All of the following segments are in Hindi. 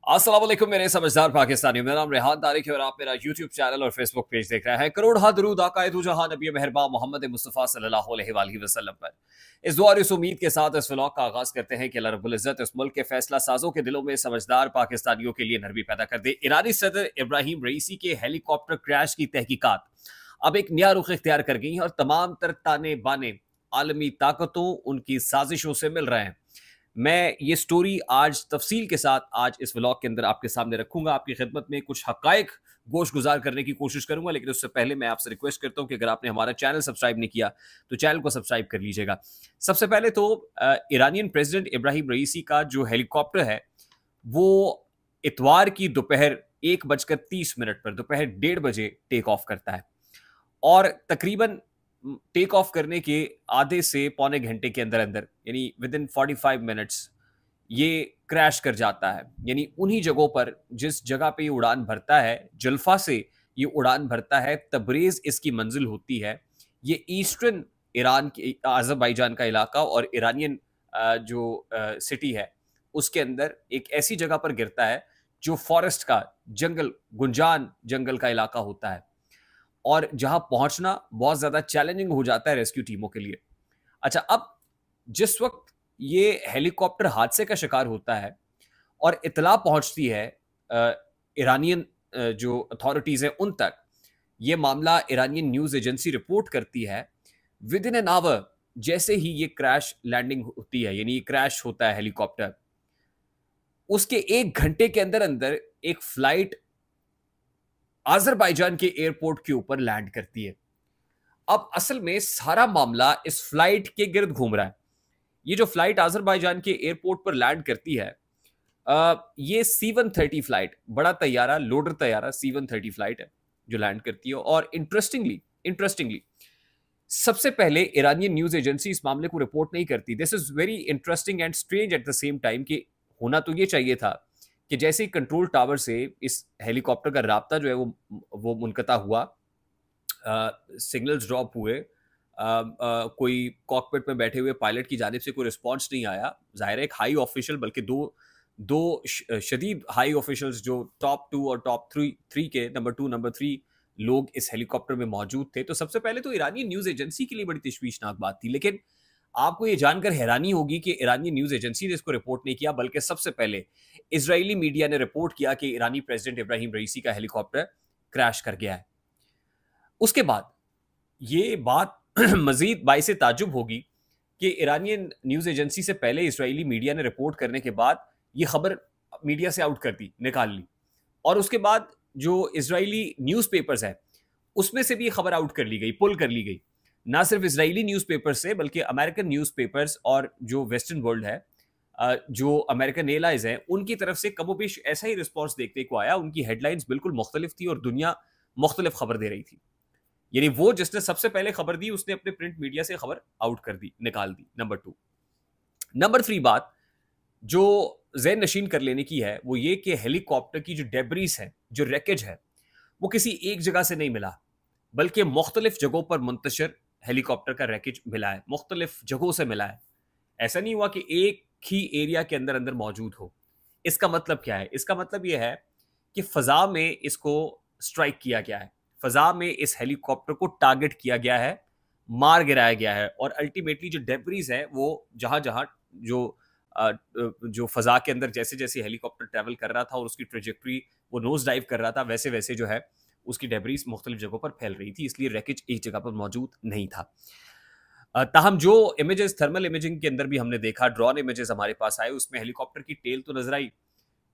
अस्सलाम वालेकुम मेरे समझदार पाकिस्तानियों। मेरा नाम रेहान तारिक है और आप मेरा यूट्यूब चैनल और फेसबुक पेज देख रहे हैं। करोड़ हा दरूद आकाए दू जहां नबी मेहरबान मोहम्मद मुस्तफ़ा सल्लल्लाहु अलैहि वसल्लम पर। इस दुआ और इस उम्मीद के साथ इस व्लॉग का आगाज करते हैं कि अल्लाह रब्बुल इज्जत इस मुल्क के फैसला साजों के दिलों में समझदार पाकिस्तानियों के लिए नरमी पैदा कर दे। ईरानी सदर इब्राहिम रईसी के हेलीकॉप्टर क्रैश की तहकीकात अब एक नया रुख इख्तियार कर गई हैं और तमाम तर ताने बाने आलमी ताकतों उनकी साजिशों से मिल रहे हैं। मैं ये स्टोरी आज तफसील के साथ आज इस व्लॉग के अंदर आपके सामने रखूंगा। आपकी खिदमत में कुछ हकायक गोश गुजार करने की कोशिश करूंगा, लेकिन उससे पहले मैं आपसे रिक्वेस्ट करता हूं कि अगर आपने हमारा चैनल सब्सक्राइब नहीं किया तो चैनल को सब्सक्राइब कर लीजिएगा। सबसे पहले तो ईरानियन प्रेसिडेंट इब्राहिम रईसी का जो हेलीकॉप्टर है वो इतवार की दोपहर 1:30 पर दोपहर 1:30 टेक ऑफ करता है और तकरीबन टेक ऑफ करने के आधे से पौने घंटे के अंदर अंदर यानी विद इन 45 मिनट्स ये क्रैश कर जाता है। यानी उन्हीं जगहों पर जिस जगह पे ये उड़ान भरता है, जल्फा से ये उड़ान भरता है, तबरेज इसकी मंजिल होती है। ये ईस्टर्न ईरान के अज़रबैजान का इलाका और ईरानियन जो सिटी है उसके अंदर एक ऐसी जगह पर गिरता है जो फॉरेस्ट का जंगल गुंजान जंगल का इलाका होता है और जहां पहुंचना बहुत ज्यादा चैलेंजिंग हो जाता है रेस्क्यू टीमों के लिए। अच्छा, अब जिस वक्त ये हेलीकॉप्टर हादसे का शिकार होता है और इतला पहुंचती है ईरानियन जो अथॉरिटीज हैं उन तक, ये मामला ईरानियन न्यूज एजेंसी रिपोर्ट करती है विद इन एन आवर जैसे ही ये क्रैश लैंडिंग होती है, यानी क्रैश होता है हेलीकॉप्टर, उसके 1 घंटे के अंदर अंदर एक फ्लाइट अजरबैजान के एयरपोर्ट के ऊपर लैंड करती है। अब असल में सारा मामला इस फ्लाइट के गिर्द घूम रहा है। ये जो फ्लाइट अजरबैजान के एयरपोर्ट पर लैंड करती है, ये C-130 फ्लाइट, बड़ा तैयारा, लोडर तैयारा C-130 फ्लाइट है जो लैंड करती है। और इंटरेस्टिंगली सबसे पहले ईरानियन न्यूज एजेंसी इस मामले को रिपोर्ट नहीं करती। This is very interesting and strange at the same time कि होना तो ये चाहिए था कि जैसे ही कंट्रोल टावर से इस हेलीकॉप्टर का राब्ता जो है वो मुनकता हुआ, सिग्नल्स ड्रॉप हुए, कोई कॉकपिट में बैठे हुए पायलट की जानिब से कोई रिस्पॉन्स नहीं आया। जाहिर है एक हाई ऑफिशियल, बल्कि दो शदीद हाई ऑफिशियल्स जो टॉप 2 और टॉप 3 के नंबर 2 नंबर 3 लोग इस हेलीकॉप्टर में मौजूद थे। तो सबसे पहले तो ईरानी न्यूज एजेंसी के लिए बड़ी तशवीशनाक बात थी, लेकिन आपको ये जानकर हैरानी होगी कि ईरानी न्यूज एजेंसी ने इसको रिपोर्ट नहीं किया, बल्कि सबसे पहले इजरायली मीडिया ने रिपोर्ट किया कि ईरानी प्रेसिडेंट इब्राहिम रईसी का हेलीकॉप्टर क्रैश कर गया है। उसके बाद ये बात मजीद बाइसे ताजुब होगी कि ईरानियन न्यूज एजेंसी से पहले इजरायली मीडिया ने रिपोर्ट करने के बाद ये खबर मीडिया से आउट कर दी, निकाल ली, और उसके बाद जो इजरायली न्यूज़पेपर्स है उसमें से भी ये खबर आउट कर ली गई, पुल कर ली गई। ना सिर्फ इजरायली न्यूज़पेपर से बल्कि अमेरिकन न्यूज़पेपर्स और जो वेस्टर्न वर्ल्ड है, जो अमेरिकन एयरलाइंस हैं, उनकी तरफ से कमोबेश ऐसा ही रिस्पॉन्स देखने को आया। उनकी हेडलाइंस बिल्कुल मुख्तलिफ थी और दुनिया मुख्तलिफ खबर दे रही थी। यानी वो जिसने सबसे पहले खबर दी उसने अपने प्रिंट मीडिया से खबर आउट कर दी, निकाल दी। नंबर 2। नंबर 3 बात जो ज़हन नशीन कर लेने की है वो ये कि हेलीकॉप्टर की जो डेब्रीज है, जो रैकेज है, वो किसी एक जगह से नहीं मिला, बल्कि मुख्तलिफ जगहों पर मुंतशिर हेलीकॉप्टर का रैकेज मिला है, मुख्तलिफ जगहों से मिला है। ऐसा नहीं हुआ कि एक ही एरिया के अंदर अंदर मौजूद हो। इसका मतलब क्या है? इसका मतलब यह है कि फ़ज़ा में इसको स्ट्राइक किया गया है, फ़ज़ा में इस हेलीकॉप्टर को टारगेट किया गया है, मार गिराया गया है, और अल्टीमेटली जो डेब्रीज है वो जहाँ जहाँ जो फ़ज़ा के अंदर जैसे जैसे हेलीकॉप्टर ट्रैवल कर रहा था और उसकी ट्रेजेक्ट्री वो नोज डाइव कर रहा था, वैसे वैसे जो है उसकी डेब्रीज मुख्तलिफ जगहों पर फैल रही थी, इसलिए रैकेज एक जगह पर मौजूद नहीं था। ताहम जो इमेजेस थर्मल इमेजिंग के अंदर भी हमने देखा, ड्रोन इमेजेस हमारे पास आए, उसमें हेलीकॉप्टर की टेल तो नजर आई,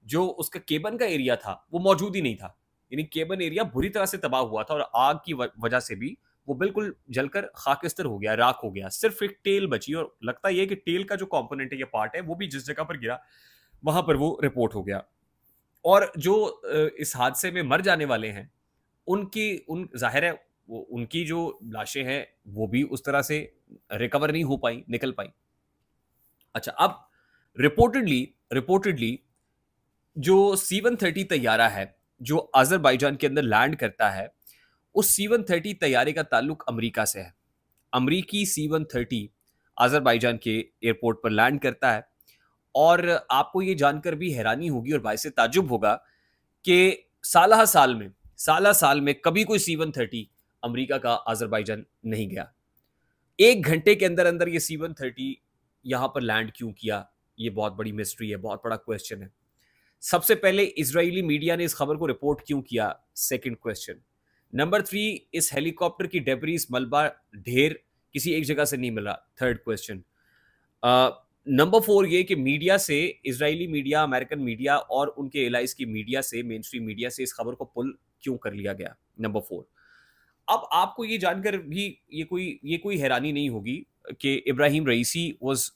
जो उसका केबन का एरिया था वो मौजूद ही नहीं था। यानी केबन एरिया बुरी तरह से तबाह हुआ था और आग की वजह से भी वो बिल्कुल जलकर खाकिस्तर हो गया, राख हो गया। सिर्फ एक टेल बची, और लगता यह है कि टेल का जो कंपोनेंट है, ये पार्ट है, वो भी जिस जगह पर गिरा वहां पर वो रिपोर्ट हो गया। और जो इस हादसे में मर जाने वाले हैं उन जाहिर है वो उनकी जो लाशें हैं वो भी उस तरह से रिकवर नहीं हो पाई, निकल पाई। अच्छा, अब रिपोर्टेडली जो C-130 तैयारा है जो अजरबैजान के अंदर लैंड करता है, उस C-130 तैयारे का ताल्लुक अमेरिका से है। अमरीकी C-130 अजरबैजान के एयरपोर्ट पर लैंड करता है और आपको ये जानकर भी हैरानी होगी और बाइसे ताजुब होगा कि साल में कभी कोई C-130 अमेरिका का अजरबैजान नहीं गया। 1 घंटे के अंदर अंदर ये C-130 यहां पर लैंड क्यों किया, ये बहुत बड़ी मिस्ट्री है, बहुत बड़ा क्वेश्चन है। सबसे पहले इजरायली मीडिया ने इस खबर को रिपोर्ट क्यों किया, सेकंड क्वेश्चन। नंबर 3, इस हेलीकॉप्टर की डेब्रीज मलबा ढेर किसी एक जगह से नहीं मिला, थर्ड क्वेश्चन। नंबर 4 ये कि मीडिया से, इजरायली मीडिया, अमेरिकन मीडिया और उनके एलाइज की मीडिया से, मेन स्ट्रीम मीडिया से इस खबर को पुल क्यों कर लिया गया, नंबर 4। अब आपको ये जानकर भी ये कोई हैरानी नहीं होगी कि Ibrahim Raisi was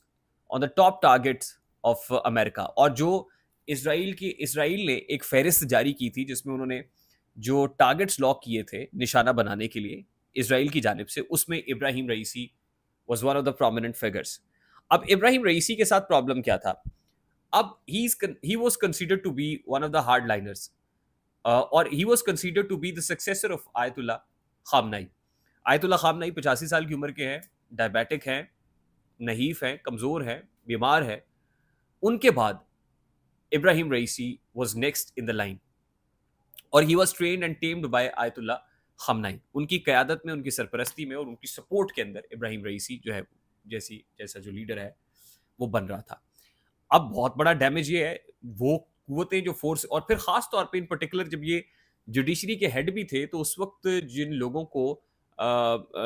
on the top target of America, और जो इजराइल ने एक फहरिस्त जारी की थी जिसमें उन्होंने जो टारगेट्स लॉक किए थे निशाना बनाने के लिए इजराइल की जानिब से, उसमें Ibrahim Raisi was one of the prominent figures. अब इब्राहिम रईसी के साथ प्रॉब्लम क्या था? अब he was considered to be one of the hardliners, और he was considered to be the successor of Ayatollah Khamenei. Ayatollah Khamenei 85 साल की उम्र के हैं, डायबिटिक हैं, नहीफ हैं, कमजोर हैं, बीमार हैं। उनके बाद Ibrahim Raisi was next in the line, और he was trained and tamed by Ayatollah Khamenei. उनकी क़यादत में, उनकी सरपरस्ती में और उनकी सपोर्ट के अंदर इब्राहिम रईसी जो है, जैसा जो लीडर है वो बन रहा था। अब बहुत बड़ा डैमेज ये है, वो कुव्वतें जो फोर्स, और फिर खास तौर पे इन पर्टिकुलर जब ये जुडिशरी के हेड भी थे, तो उस वक्त जिन लोगों को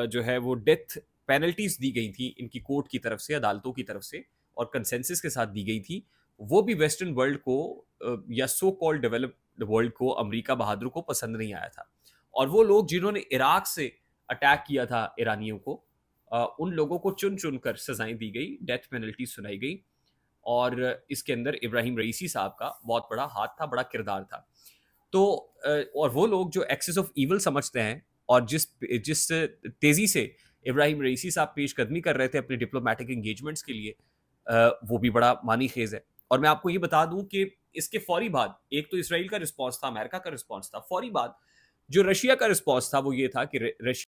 जो है वो डेथ पेनल्टीज दी गई थी इनकी कोर्ट की तरफ से, अदालतों की तरफ से, और कंसेंसस के साथ दी गई थी, वो भी वेस्टर्न वर्ल्ड को या सो कॉल्ड डेवलप्ड वर्ल्ड को, अमेरिका बहादुर को पसंद नहीं आया था। और वो लोग जिन्होंने इराक से अटैक किया था ईरानियों को, उन लोगों को चुन चुन कर सजाएं दी गई, डेथ पेनल्टी सुनाई गई, और इसके अंदर इब्राहिम रईसी साहब का बहुत बड़ा हाथ था, बड़ा किरदार था। तो और वो लोग जो एक्सेस ऑफ ईवल समझते हैं, और जिस तेजी से इब्राहिम रईसी साहब पेशकदमी कर रहे थे अपने डिप्लोमेटिक एंगेजमेंट्स के लिए, वो भी बड़ा मानी खेज है। और मैं आपको ये बता दूं कि इसके फौरी बाद, एक तो इसराइल का रिस्पॉन्स था, अमेरिका का रिस्पॉन्स था, फौरी बाद जो रशिया का रिस्पॉन्स था वो ये था कि रशिया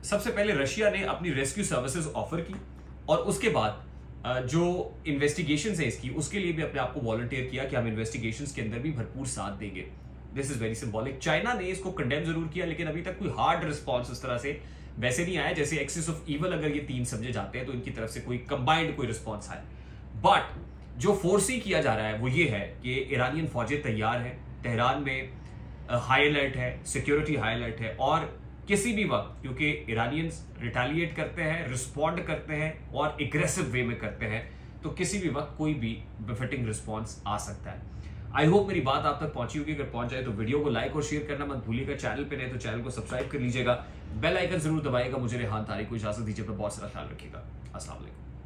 सबसे पहले रशिया ने अपनी रेस्क्यू सर्विसेज ऑफर की, और उसके बाद जो इन्वेस्टिगेशन है इसकी, उसके लिए भी अपने आप को वॉलंटियर किया कि हम इन्वेस्टिगेशंस के अंदर भी भरपूर साथ देंगे। This is very symbolic. China ने इसको कंडेम जरूर किया, लेकिन अभी तक कोई हार्ड रिस्पॉन्स इस तरह से वैसे नहीं आया। जैसे एक्सेस ऑफ ईवल अगर ये 3 समझे जाते हैं तो इनकी तरफ से कोई कंबाइंड कोई रिस्पॉन्स आए। बट जो फोर्सी किया जा रहा है वो ये है कि ईरानियन फौजें तैयार हैं, तेहरान में हाई अलर्ट है, सिक्योरिटी हाई अलर्ट है, और किसी भी वक्त, क्योंकि ईरानियंस रिटेलिएट करते हैं, रिस्पॉन्ड करते हैं और एग्रेसिव वे में करते हैं, तो किसी भी वक्त कोई भी बिफिटिंग रिस्पॉन्स आ सकता है। आई होप मेरी बात आप तक पहुंची होगी। अगर पहुंच जाए तो वीडियो को लाइक और शेयर करना मत भूलिएगा। चैनल पे नए तो चैनल को सब्सक्राइब कर लीजिएगा, बेल आइकन जरूर दबाइएगा। मुझे रेहान तारिक को इजाजत दीजिए, अपना बहुत सारा ख्याल रखिएगा। अस्सलाम वालेकुम।